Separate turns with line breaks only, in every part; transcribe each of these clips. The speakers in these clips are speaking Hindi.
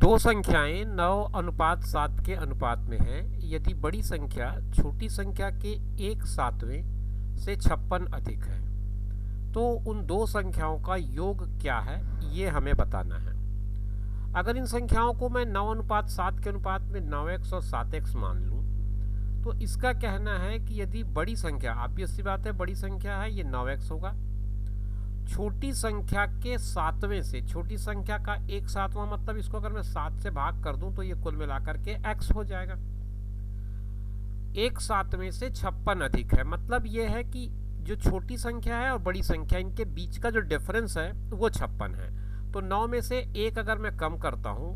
दो संख्याएं 9:7 के अनुपात में हैं यदि बड़ी संख्या छोटी संख्या के 1/7 से 56 अधिक है तो उन दो संख्याओं का योग क्या है ये हमें बताना है। अगर इन संख्याओं को मैं 9:7 के अनुपात में 9x और 7x मान लूं तो इसका कहना है कि यदि बड़ी संख्या, ऑब्वियस सी बात है बड़ी संख्या है, ये 9x होगा, छोटी संख्या के 7वें से, छोटी संख्या का 1/7 मतलब इसको अगर मैं 7 से भाग कर दूं तो ये कुल मिलाकर के x हो जाएगा। 1/7 से 56 अधिक है, मतलब ये है कि जो छोटी संख्या है और बड़ी संख्या इनके बीच का जो डिफरेंस है वो 56 है। तो 9 में से 1 अगर मैं कम करता हूं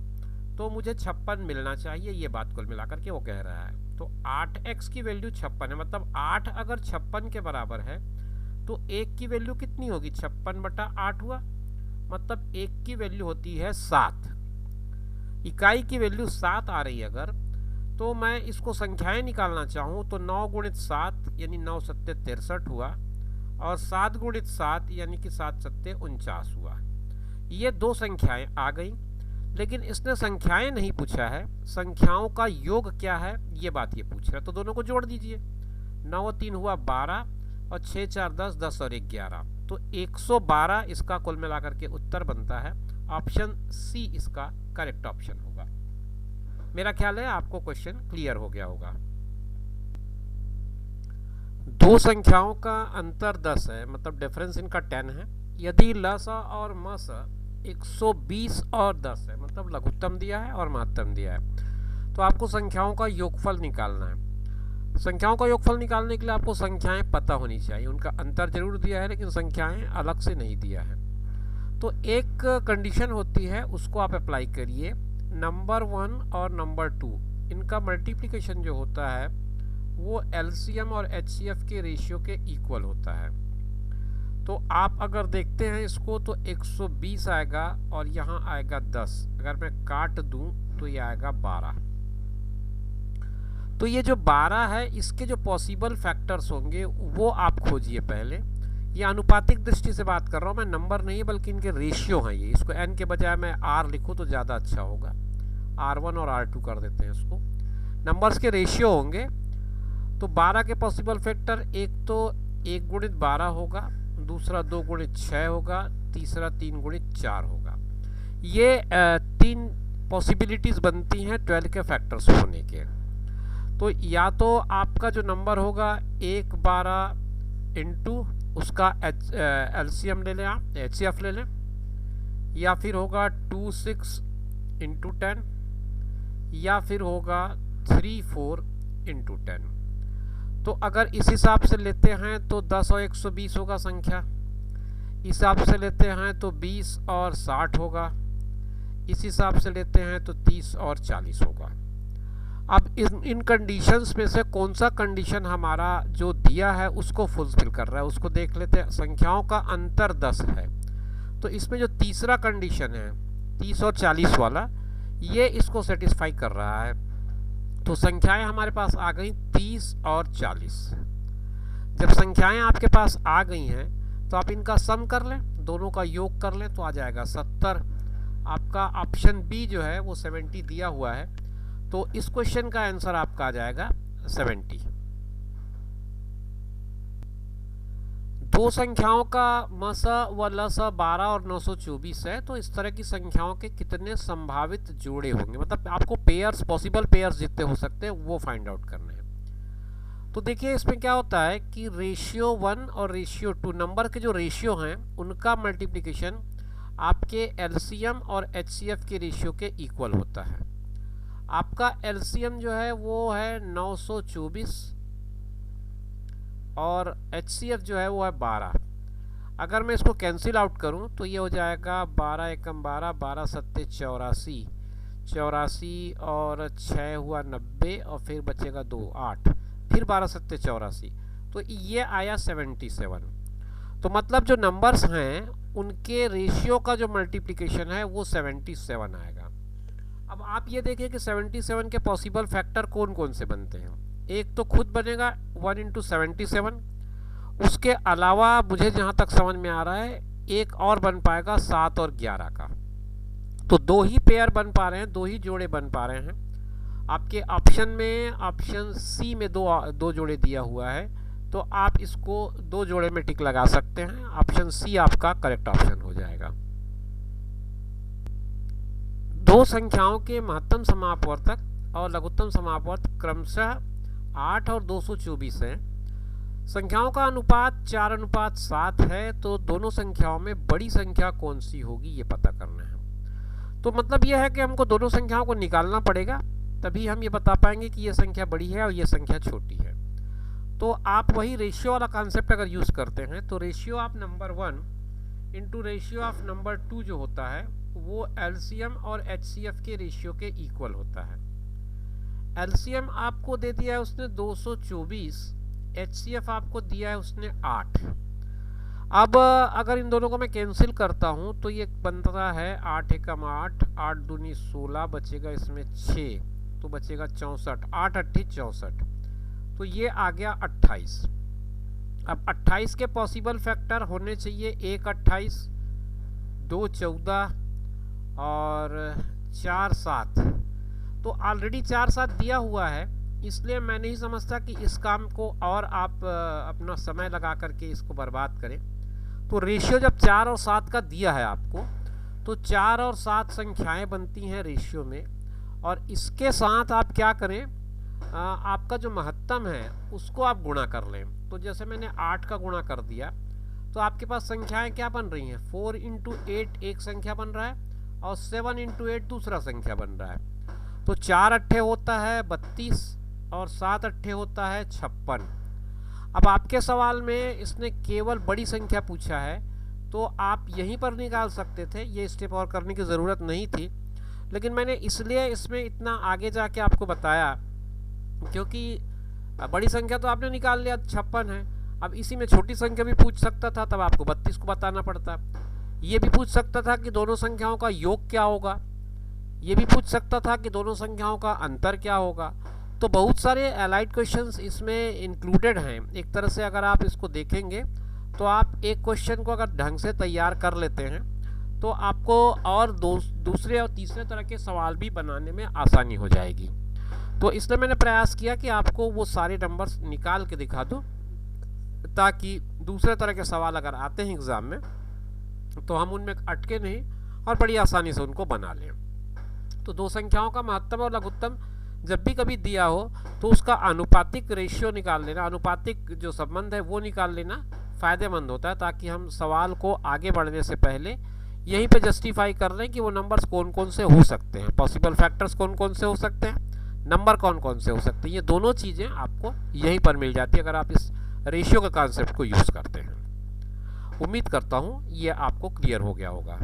तो मुझे 56 मिलना चाहिए, ये बात कुल मिलाकर के वो कह रहा है। तो 8x की वैल्यू 56 है, मतलब 8 अगर 56 के बराबर है तो 1 की वैल्यू कितनी होगी, 56/8 हुआ, मतलब 1 की वैल्यू होती है 7। इकाई की वैल्यू 7 आ रही है अगर, तो मैं इसको संख्याएं निकालना चाहूँ तो 9 × 7 यानी 9 × 7 63 हुआ, और 7 × 7 यानी कि 7 × 7 49 हुआ। ये दो संख्याएं आ गई, लेकिन इसने संख्याएं नहीं पूछा है, संख्याओं का योग क्या है ये बात ये पूछ रहा है। तो दोनों को जोड़ दीजिए, 9 और 3 हुआ 12 और 6 × 4 10, 10 और 1 11, तो 112 इसका कुल मिलाकर के उत्तर बनता है। ऑप्शन सी इसका करेक्ट ऑप्शन होगा। मेरा ख्याल है आपको क्वेश्चन क्लियर हो गया होगा। दो संख्याओं का अंतर 10 है, मतलब डिफरेंस इनका 10 है। यदि लसा और मसा 120 और 10 है, मतलब लघुत्तम दिया है और महत्तम दिया है, तो आपको संख्याओं का योगफल निकालना है। संख्याओं का योगफल निकालने के लिए आपको संख्याएं पता होनी चाहिए, उनका अंतर जरूर दिया है लेकिन संख्याएं अलग से नहीं दिया है। तो एक कंडीशन होती है उसको आप अप्लाई करिए, नंबर 1 और नंबर 2 इनका मल्टीप्लिकेशन जो होता है वो एलसीएम और एचसीएफ के रेशियो के इक्वल होता है। तो आप अगर देखते हैं इसको तो 120 आएगा और यहाँ आएगा 10, अगर मैं काट दूं तो ये आएगा 12। तो ये जो 12 है इसके जो पॉसिबल फैक्टर्स होंगे वो आप खोजिए पहले। ये अनुपातिक दृष्टि से बात कर रहा हूँ मैं, नंबर नहीं है बल्कि इनके रेशियो हैं ये। इसको n के बजाय मैं r लिखूँ तो ज़्यादा अच्छा होगा, r1 और r2 कर देते हैं इसको। नंबर्स के रेशियो होंगे तो 12 के पॉसिबल फैक्टर, एक तो 1 × 12 होगा, दूसरा 2 × 6 होगा, तीसरा 3 × 4 होगा। ये 3 पॉसिबिलिटीज़ बनती हैं 12 के फैक्टर्स होने के। तो या तो आपका जो नंबर होगा 1 12 इंटू उसका एलसीएम ले लें, आप एचसीएफ ले लें, या फिर होगा 2 6 इंटू 10, या फिर होगा 3 4 इंटू 10। तो अगर इस हिसाब से लेते हैं तो 10 और 120 होगा संख्या, इस हिसाब से लेते हैं तो 20 और 60 होगा, इस हिसाब से लेते हैं तो 30 और 40 होगा। अब इन कंडीशंस में से कौन सा कंडीशन हमारा जो दिया है उसको फुलफिल कर रहा है उसको देख लेते हैं। संख्याओं का अंतर 10 है, तो इसमें जो तीसरा कंडीशन है 30 और 40 वाला, ये इसको सेटिस्फाई कर रहा है। तो संख्याएं हमारे पास आ गई 30 और 40। जब संख्याएं आपके पास आ गई हैं तो आप इनका सम कर लें, दोनों का योग कर लें तो आ जाएगा 70। आपका ऑप्शन बी जो है वो 70 दिया हुआ है, तो इस क्वेश्चन का आंसर आपका आ जाएगा 70। दो संख्याओं का मसा व लसा 12 और 924 है, तो इस तरह की संख्याओं के कितने संभावित जोड़े होंगे, मतलब आपको पेयर्स, पॉसिबल पेयर्स जितने हो सकते हैं वो फाइंड आउट करने हैं। तो देखिए इसमें क्या होता है कि रेशियो 1 और रेशियो 2 नंबर के जो रेशियो हैं उनका मल्टीप्लिकेशन आपके एलसीएम और एचसीएफ के रेशियो के इक्वल होता है। आपका एलसीएम जो है वो है 924 और एचसीएफ जो है वो है 12। अगर मैं इसको कैंसिल आउट करूं तो ये हो जाएगा 12 एकम 12, 12 सत्ते 84, 84 और 6 हुआ 90 और फिर बचेगा 2 8, फिर 12 सत्ते 84, तो ये आया 77। तो मतलब जो नंबर्स हैं उनके रेशियो का जो मल्टीप्लिकेशन है वो 77 आएगा। अब आप ये देखिए कि 77 के पॉसिबल फैक्टर कौन कौन से बनते हैं। एक तो खुद बनेगा 1 × 77, उसके अलावा मुझे जहाँ तक समझ में आ रहा है एक और बन पाएगा 7 और 11 का। तो दो ही पेयर बन पा रहे हैं, दो ही जोड़े बन पा रहे हैं। आपके ऑप्शन में ऑप्शन सी में दो जोड़े दिया हुआ है, तो आप इसको दो जोड़े में टिक लगा सकते हैं। ऑप्शन सी आपका करेक्ट ऑप्शन हो जाएगा। दो संख्याओं के महत्तम समापवर्तक और लघुत्तम समापवर्तक क्रमशः 8 और 224 हैं। संख्याओं का अनुपात 4:7 है, तो दोनों संख्याओं में बड़ी संख्या कौन सी होगी ये पता करना है। तो मतलब यह है कि हमको दोनों संख्याओं को निकालना पड़ेगा, तभी हम ये बता पाएंगे कि ये संख्या बड़ी है और ये संख्या छोटी है। तो आप वही रेशियो वाला कॉन्सेप्ट अगर यूज़ करते हैं तो ratio of number 1 into ratio of number 2 जो होता है वो एलसीएम और एचसीएफ के रेशियो के इक्वल होता है। एलसीएम आपको दे दिया है उसने 224, एचसीएफ आपको दिया है उसने 8। अब अगर इन दोनों को मैं कैंसिल करता हूं तो ये बनता है 8 एकम 8, 8 दूनी 16, बचेगा इसमें 6, तो बचेगा 64, 8 8 64, तो ये आ गया 28। अब 28 के पॉसिबल फैक्टर होने चाहिए 1 28, 2 14 और 4 7। तो ऑलरेडी 4 7 दिया हुआ है, इसलिए मैं नहीं समझता कि इस काम को और आप अपना समय लगा करके इसको बर्बाद करें। तो रेशियो जब 4 और 7 का दिया है आपको, तो 4 और 7 संख्याएं बनती हैं रेशियो में, और इसके साथ आप क्या करें, आपका जो महत्तम है उसको आप गुणा कर लें। तो जैसे मैंने 8 का गुणा कर दिया, तो आपके पास संख्याएं क्या बन रही हैं, 4 इंटू 8 एक संख्या बन रहा है और 7 इंटू 8 दूसरा संख्या बन रहा है। तो 4 अट्ठे होता है 32 और 7 अट्ठे होता है 56। अब आपके सवाल में इसने केवल बड़ी संख्या पूछा है, तो आप यहीं पर निकाल सकते थे, ये स्टेप और करने की ज़रूरत नहीं थी। लेकिन मैंने इसलिए इसमें इतना आगे जाके आपको बताया क्योंकि बड़ी संख्या तो आपने निकाल लिया 56 है। अब इसी में छोटी संख्या भी पूछ सकता था, तब आपको 32 को बताना पड़ता। ये भी पूछ सकता था कि दोनों संख्याओं का योग क्या होगा, ये भी पूछ सकता था कि दोनों संख्याओं का अंतर क्या होगा। तो बहुत सारे एलाइड क्वेश्चंस इसमें इंक्लूडेड हैं। एक तरह से अगर आप इसको देखेंगे तो आप एक क्वेश्चन को अगर ढंग से तैयार कर लेते हैं तो आपको और दूसरे और तीसरे तरह के सवाल भी बनाने में आसानी हो जाएगी। तो इसलिए मैंने प्रयास किया कि आपको वो सारे नंबर्स निकाल के दिखा दूँ, ताकि दूसरे तरह के सवाल अगर आते हैं एग्ज़ाम में तो हम उनमें अटके नहीं और बड़ी आसानी से उनको बना लें। तो दो संख्याओं का महत्तम और लघुत्तम जब भी कभी दिया हो तो उसका अनुपातिक रेशियो निकाल लेना, अनुपातिक जो संबंध है वो निकाल लेना फ़ायदेमंद होता है, ताकि हम सवाल को आगे बढ़ने से पहले यहीं पे जस्टिफाई कर लें कि वो नंबर्स कौन कौन से हो सकते हैं, पॉसिबल फैक्टर्स कौन कौन से हो सकते हैं, नंबर कौन कौन से हो सकते हैं। ये दोनों चीज़ें आपको यहीं पर मिल जाती है अगर आप इस रेशियो के कॉन्सेप्ट को यूज़ करते हैं। उम्मीद करता हूँ ये आपको क्लियर हो गया होगा।